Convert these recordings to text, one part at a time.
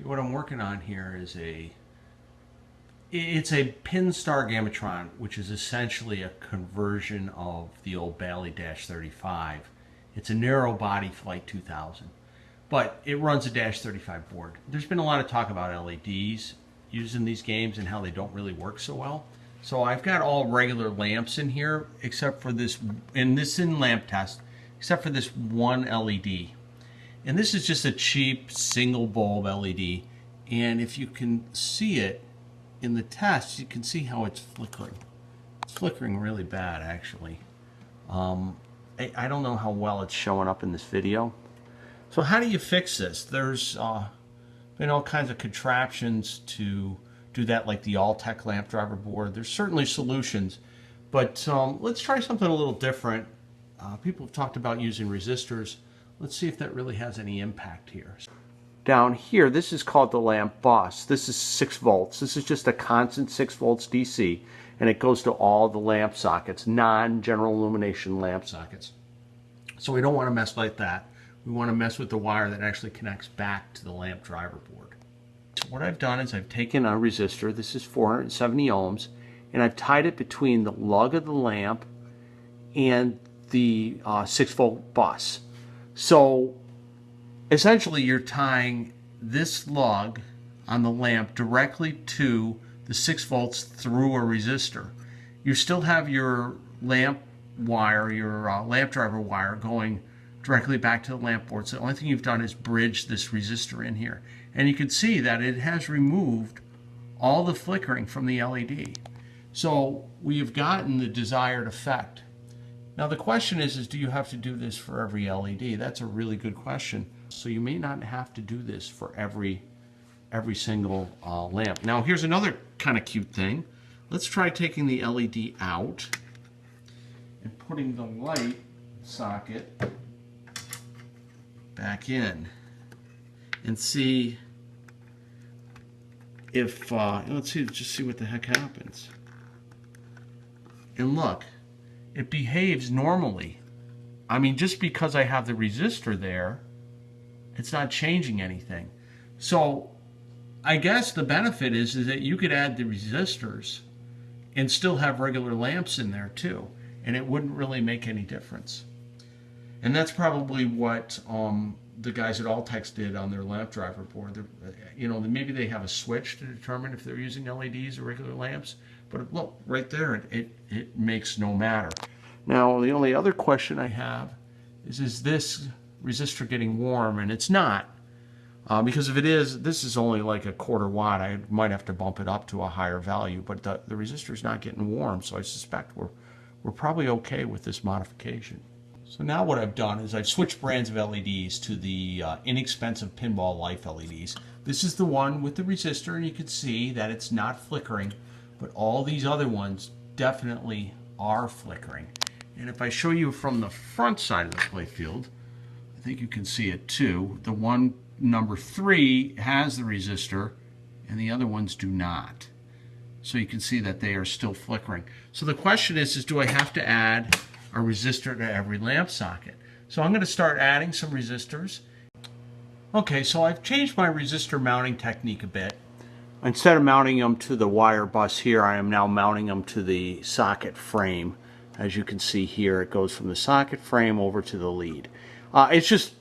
What I'm working on here is it's a Pinstar Gamatron, which is essentially a conversion of the old Bally -35. It's a narrow body Flight 2000, but it runs a -35 board. There's been a lot of talk about LEDs used in these games and how they don't really work so well. So I've got all regular lamps in here, except for this, and this in lamp test, except for this one LED. And this is just a cheap single bulb LED. And if you can see it in the test, you can see how it's flickering. It's flickering really bad, actually. I don't know how well it's showing up in this video. So how do you fix this? There's been all kinds of contraptions to do that, like the All-Tech lamp driver board. There's certainly solutions, but let's try something a little different. People have talked about using resistors. Let's see if that really has any impact here. Down here, this is called the lamp bus. This is 6 volts. This is just a constant 6 volts DC, and it goes to all the lamp sockets, non-general illumination lamp sockets. So we don't want to mess like that. We want to mess with the wire that actually connects back to the lamp driver board. So what I've done is I've taken a resistor, this is 470 ohms, and I've tied it between the lug of the lamp and the 6 volt bus. So essentially you're tying this lug on the lamp directly to the 6 volts through a resistor. You still have your lamp wire, your lamp driver wire going directly back to the lamp board. So the only thing you've done is bridge this resistor in here. And you can see that it has removed all the flickering from the LED. So we have gotten the desired effect. Now the question is do you have to do this for every LED? That's a really good question. So you may not have to do this for every single lamp. Now here's another kind of cute thing. Let's try taking the LED out and putting the light socket back in and see if let's see, just see what the heck happens. And look, it behaves normally. I mean, just because I have the resistor there, it's not changing anything. So I guess the benefit is that you could add the resistors and still have regular lamps in there too, and it wouldn't really make any difference. And that's probably what the guys at All-Tech did on their lamp driver board. Maybe they have a switch to determine if they're using LEDs or regular lamps. But look, right there, it makes no matter. Now, the only other question I have is this resistor getting warm? And it's not. Because if it is, this is only like a 1/4 watt. I might have to bump it up to a higher value. But the resistor is not getting warm, so I suspect we're probably okay with this modification. So now what I've done is I've switched brands of LEDs to the inexpensive Pinball Life LEDs. This is the one with the resistor, and you can see that it's not flickering, but all these other ones definitely are flickering. And if I show you from the front side of the playfield, I think you can see it too. The one, number 3, has the resistor, and the other ones do not. So you can see that they are still flickering. So the question is do I have to add a resistor to every lamp socket? So I'm going to start adding some resistors. Okay, so I've changed my resistor mounting technique a bit. Instead of mounting them to the wire bus here, I am now mounting them to the socket frame. As you can see here, it goes from the socket frame over to the lead. It's just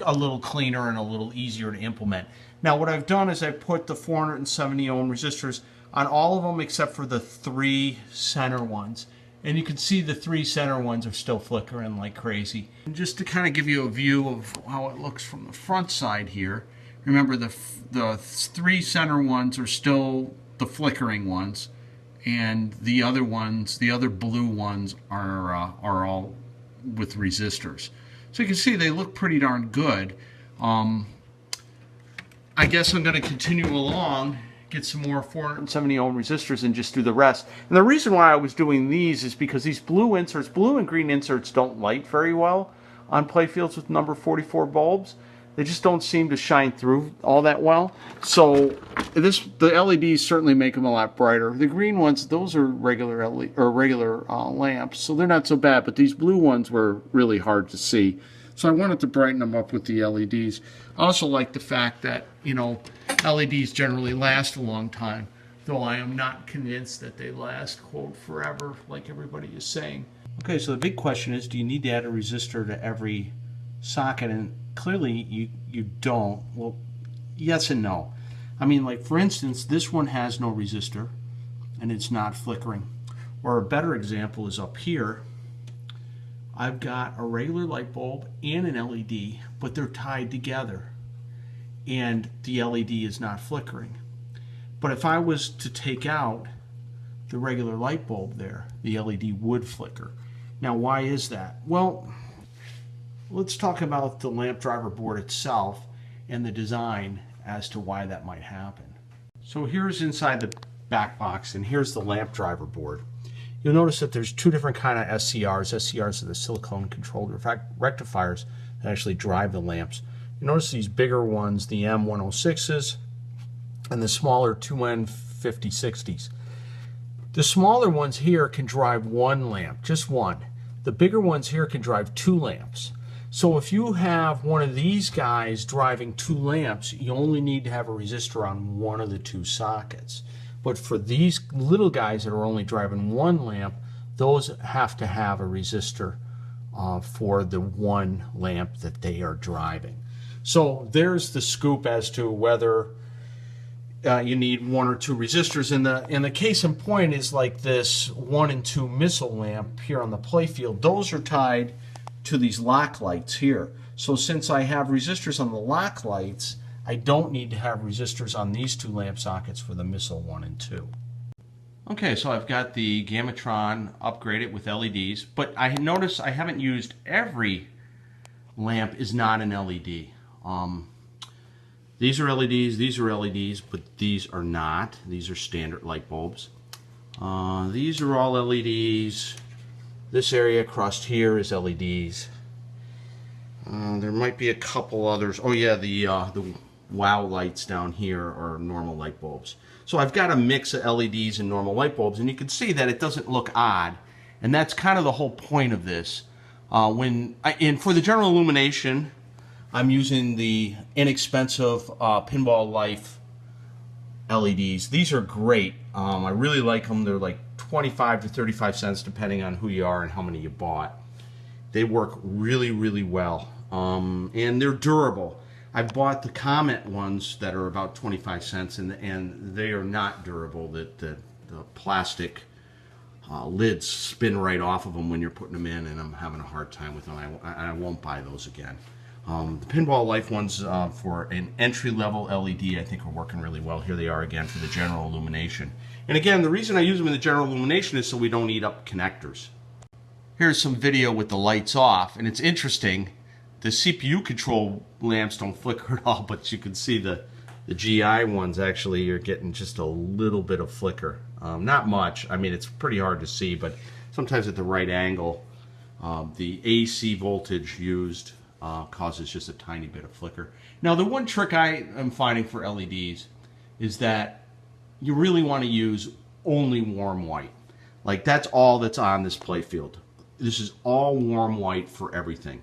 a little cleaner and a little easier to implement. Now what I've done is I've put the 470 ohm resistors on all of them except for the 3 center ones. And you can see the 3 center ones are still flickering like crazy. And just to kind of give you a view of how it looks from the front side here, remember the 3 center ones are still the flickering ones, and the other ones, the other blue ones, are all with resistors. So you can see they look pretty darn good. I guess I'm going to continue along, get some more 470 ohm resistors and just do the rest. And the reason why I was doing these is because these blue inserts, blue and green inserts, don't light very well on playfields with number 44 bulbs. They just don't seem to shine through all that well. So the LEDs certainly make them a lot brighter. The green ones, those are regular lamps, so they're not so bad. But these blue ones were really hard to see. So I wanted to brighten them up with the LEDs. I also like the fact that, you know, LEDs generally last a long time, though I am not convinced that they last, quote, forever, like everybody is saying. Okay, so the big question is, do you need to add a resistor to every socket? And clearly you don't. Well, yes and no. I mean, like for instance, this one has no resistor and it's not flickering. Or a better example is up here. I've got a regular light bulb and an LED, but they're tied together and the LED is not flickering. But if I was to take out the regular light bulb there, the LED would flicker. Now, why is that? Well, let's talk about the lamp driver board itself and the design as to why that might happen. So here's inside the back box, and here's the lamp driver board. You'll notice that there's two different kind of SCRs. SCRs are the silicone controlled rectifiers that actually drive the lamps. You notice these bigger ones, the M106s, and the smaller 2N5060s. The smaller ones here can drive one lamp, just one. The bigger ones here can drive two lamps. So if you have one of these guys driving two lamps, you only need to have a resistor on one of the two sockets. But for these little guys that are only driving one lamp, those have to have a resistor for the one lamp that they are driving. So there's the scoop as to whether you need one or two resistors. And the case in point is like this 1 and 2 missile lamp here on the playfield. Those are tied to these lock lights here. So since I have resistors on the lock lights, I don't need to have resistors on these two lamp sockets for the missile 1 and 2. Okay, so I've got the Gamatron upgraded with LEDs, but I notice I haven't used every lamp is not an LED. These are LEDs, but these are not. These are standard light bulbs. These are all LEDs. This area across here is LEDs. There might be a couple others. Oh yeah, the wow lights down here are normal light bulbs. So I've got a mix of LEDs and normal light bulbs, and you can see that it doesn't look odd. And that's kind of the whole point of this. And for the general illumination, I'm using the inexpensive Pinball Life LEDs. These are great. I really like them. They're like 25 to 35 cents depending on who you are and how many you bought. They work really, really well. And they're durable. I bought the Comet ones that are about 25 cents, and they are not durable. The plastic lids spin right off of them when you're putting them in, and I'm having a hard time with them. I won't buy those again. The Pinball Life ones for an entry-level LED I think are working really well. Here they are again for the general illumination. And again, the reason I use them in the general illumination is so we don't eat up connectors. Here's some video with the lights off, and it's interesting. The CPU control lamps don't flicker at all, but you can see the GI ones actually are getting just a little bit of flicker. Not much. I mean, it's pretty hard to see, but sometimes at the right angle, the AC voltage used causes just a tiny bit of flicker. Now, the one trick I am finding for LEDs is that you really want to use only warm white. Like, that's all that's on this playfield. This is all warm white for everything.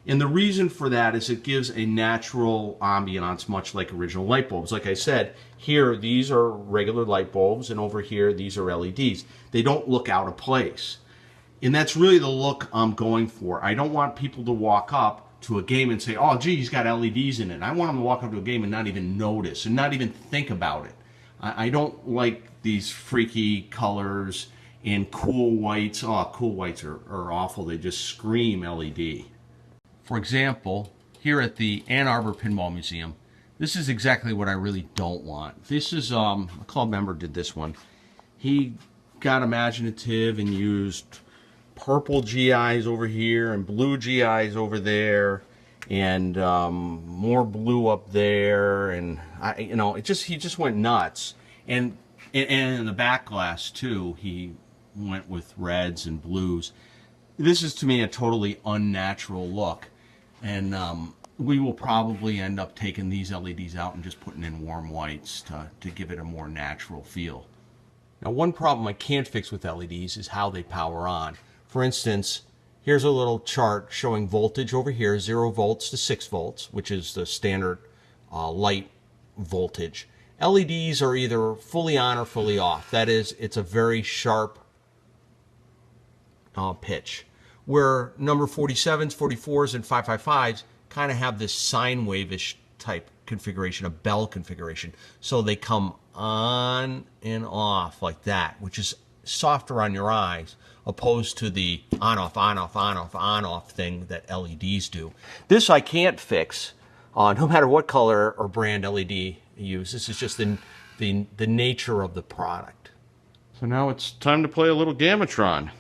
And the reason for that is it gives a natural ambiance, much like original light bulbs. Like I said, here these are regular light bulbs, and over here these are LEDs. They don't look out of place. And that's really the look I'm going for. I don't want people to walk up to a game and say, oh gee, he's got LEDs in it. I want them to walk up to a game and not even notice and not even think about it. I don't like these freaky colors and cool whites. Oh, cool whites are awful. They just scream LED. For example, here at the Ann Arbor Pinball Museum, this is exactly what I really don't want. This is, a club member did this one. He got imaginative and used purple GIs over here and blue GIs over there and more blue up there, and he just went nuts. And in the back glass too, he went with reds and blues. This is to me a totally unnatural look. And we will probably end up taking these LEDs out and just putting in warm whites to give it a more natural feel. Now, one problem I can't fix with LEDs is how they power on. For instance, Here's a little chart showing voltage over here, 0 volts to 6 volts, which is the standard light voltage. LEDs are either fully on or fully off. That is, it's a very sharp pitch. Where number 47s, 44s, and 555s kind of have this sine wave-ish type configuration, a bell configuration. So they come on and off like that, which is softer on your eyes, opposed to the on-off, on-off, on-off, on-off thing that LEDs do. This I can't fix, no matter what color or brand LED you use. This is just the nature of the product. So now it's time to play a little Gamatron.